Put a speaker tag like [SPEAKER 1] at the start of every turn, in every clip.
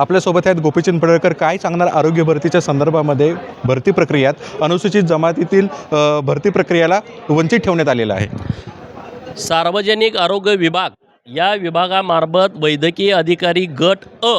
[SPEAKER 1] आपल्यासोबत आहेत गोपीचंद पडळकर. काय सांगणार आरोग्य भरतीच्या संदर्भामध्ये? भरती प्रक्रियात अनुसूचित जमातीतील भरती प्रक्रियेला वंचित ठेवण्यात आलेलं आहे.
[SPEAKER 2] सार्वजनिक आरोग्य विभाग या विभागामार्फत वैद्यकीय अधिकारी गट अ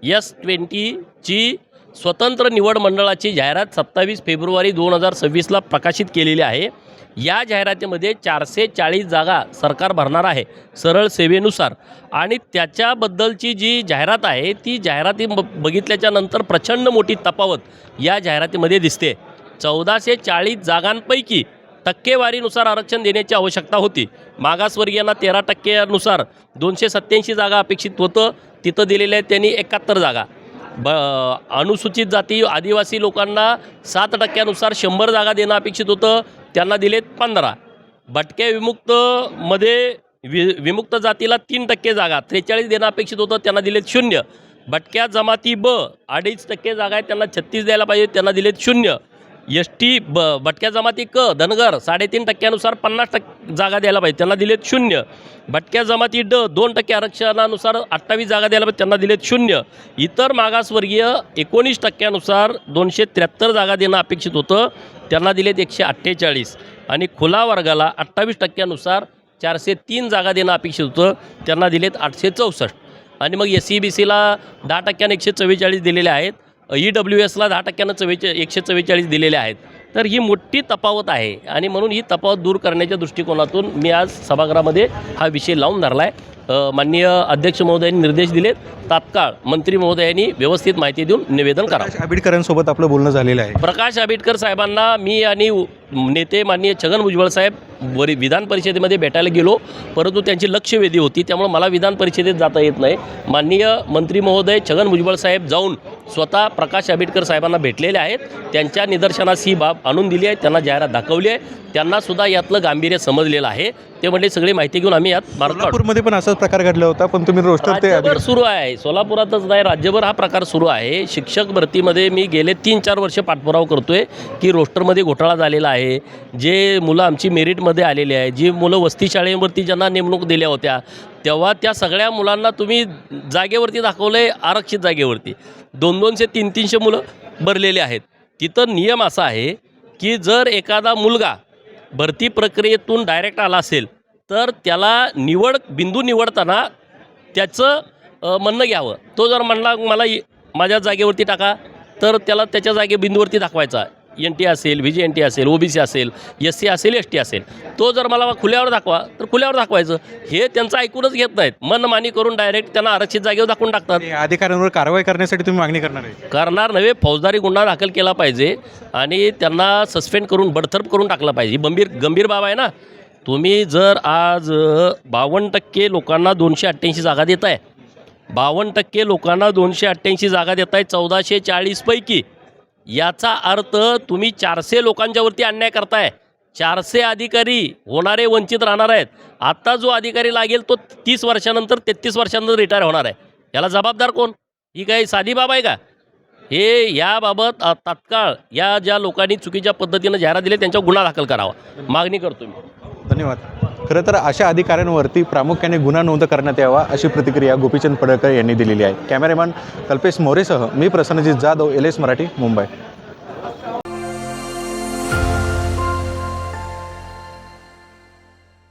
[SPEAKER 2] S20ची स्वतंत्र निवड मंडळाची जाहिरात 27 फेब्रुवारी 2026ला प्रकाशित केलेली आहे. या जाहिरातीमध्ये 440 जागा सरकार भरणार आहे सरळ सेवेनुसार. आणि त्याच्याबद्दलची जी जाहिरात आहे ती जाहिराती बघितल्याच्या नंतर प्रचंड मोठी तफावत या जाहिरातीमध्ये दिसते. 1440 जागांपैकी टक्केवारीनुसार आरक्षण देण्याची आवश्यकता होती. मागासवर्गीयांना 13% 287 जागा अपेक्षित होतं, तिथं दिलेल्या आहेत त्यांनी 71 जागा. अनुसूचित जाती आदिवासी लोकांना 7% 100 जागा देणं अपेक्षित होतं, त्यांना दिलेत 15. भटक्या विमुक्तमध्ये विमुक्त जातीला 3% जागा 43 देणं अपेक्षित होतं, त्यांना दिलेत 0. भटक्या जमाती ब 2.5% जागा आहेत, त्यांना 36 द्यायला पाहिजे, त्यांना दिलेत 0. ST भटक्या जमाती क धनगर 3.5% 50% जागा द्यायला पाहिजे, त्यांना दिलेत 0. भटक्या जमाती ड 2% आरक्षणानुसार 28 जागा द्यायला पाहिजे, त्यांना दिलेत 0. इतर मागासवर्गीय 19% 273 जागा देणं अपेक्षित होतं, त्यांना दिलेत 148. आणि खुला वर्गाला 28% 403 जागा देणं अपेक्षित होतं, त्यांना दिलेत 864. आणि मग SCBCला 10% 144 दिलेले आहेत. EWSला 10% 144 दिलेले आहेत. तर ही मोठी तफावत आहे आणि म्हणून ही तफावत दूर करण्याच्या दृष्टिकोनातून मी आज सभागृहामध्ये हा विषय लावून धरला आहे. माननीय अध्यक्ष महोदयांनी निर्देश दिलेत, तात्काळ मंत्री महोदयांनी व्यवस्थित माहिती देऊन निवेदन करावं.
[SPEAKER 1] प्रकाश आंबेडकरांसोबत आपलं बोलणं झालेलं आहे.
[SPEAKER 2] प्रकाश आंबेडकर साहेबांना मी आणि नेते माननीय छगन भुजबळ साहेब विधान परिषदेमध्ये भेटायला गेलो, परंतु त्यांची लक्षवेधी होती, त्यामुळे मला विधान परिषदेत जाता येत नाही. माननीय मंत्री महोदय छगन भुजबळ साहेब जाऊन स्वतः प्रकाश आंबेडकर साहेबांना भेटलेले आहेत. त्यांच्या निदर्शनास ही बाब आणून दिली आहे, त्यांना जाहिरात दाखवली आहे, त्यांनासुद्धा यातलं गांभीर्य समजलेलं आहे. ते म्हणजे सगळी माहिती घेऊन आम्ही यात
[SPEAKER 1] सोलापूरमध्ये पण असाच प्रकार घडला होता, पण तुम्ही रोस्टर ते
[SPEAKER 2] सुरू आहे. सोलापुरातच नाही, राज्यभर हा प्रकार सुरू आहे. शिक्षक भरतीमध्ये मी गेले 3-4 वर्ष पाठपुरावा करतोय की रोस्टरमध्ये घोटाळा झालेला आहे. जे मुलं आमची मेरिटमध्ये आलेली आहे, जी मुलं वस्ती शाळेवरती ज्यांना नेमणूक दिल्या होत्या, तेव्हा त्या सगळ्या मुलांना तुम्ही जागेवरती दाखवलं आहे, आरक्षित जागेवरती 200-200 300 मुलं भरलेले आहेत. तिथं नियम असा आहे की जर एखादा मुलगा भरती प्रक्रियेतून डायरेक्ट आला असेल तर त्याला बिंदू निवडताना त्याचं म्हणणं घ्यावं. तो जर म्हणला मला माझ्या जागेवरती टाका, तर त्याला त्याच्या बिंदूवरती दाखवायचा. NT असेल, VJNT असेल, OBC असेल, SC असेल, ST असेल. तो जर मला खुल्यावर दाखवा तर खुल्यावर दाखवायचं. हे त्यांचं ऐकूनच घेत नाहीत, मनमानी करून डायरेक्ट त्यांना आरक्षित जागेवर दाखवून टाकतात.
[SPEAKER 1] अधिकाऱ्यांवर कारवाई करण्यासाठी तुम्ही मागणी करणार आहे?
[SPEAKER 2] करणार नव्हे, फौजदारी गुन्हा दाखल केला पाहिजे आणि त्यांना सस्पेंड करून बडतर्फ करून टाकला पाहिजे. गंभीर बाब आहे ना. तुम्ही जर आज 52% लोकांना 288 जागा देत आहे, 52% लोकांना 288 जागा देत आहे 1440 पैकी, याचा अर्थ तुम्ही 400 लोकांच्यावरती अन्याय करताय. 400 अधिकारी होणारे वंचित राहणार आहेत. आता जो अधिकारी लागेल तो 30 वर्षानंतर 33 वर्षानंतर रिटायर होणार आहे. याला जबाबदार कोण? ही काही साधी बाब आहे का? हे याबाबत तात्काळ या ज्या लोकांनी चुकीच्या पद्धतीनं जाहिरात दिली त्यांच्यावर गुन्हा दाखल करावा, मागणी करतो मी.
[SPEAKER 1] धन्यवाद. खरं तर अशा अधिकाऱ्यांवरती प्रामुख्याने गुन्हा नोंद करण्यात यावा अशी प्रतिक्रिया गोपीचंद पडळकर यांनी दिलेली आहे. कॅमेरामॅन कल्पेश मोरेसह मी प्रसन्नजित जाधव, LS मराठी, मुंबई.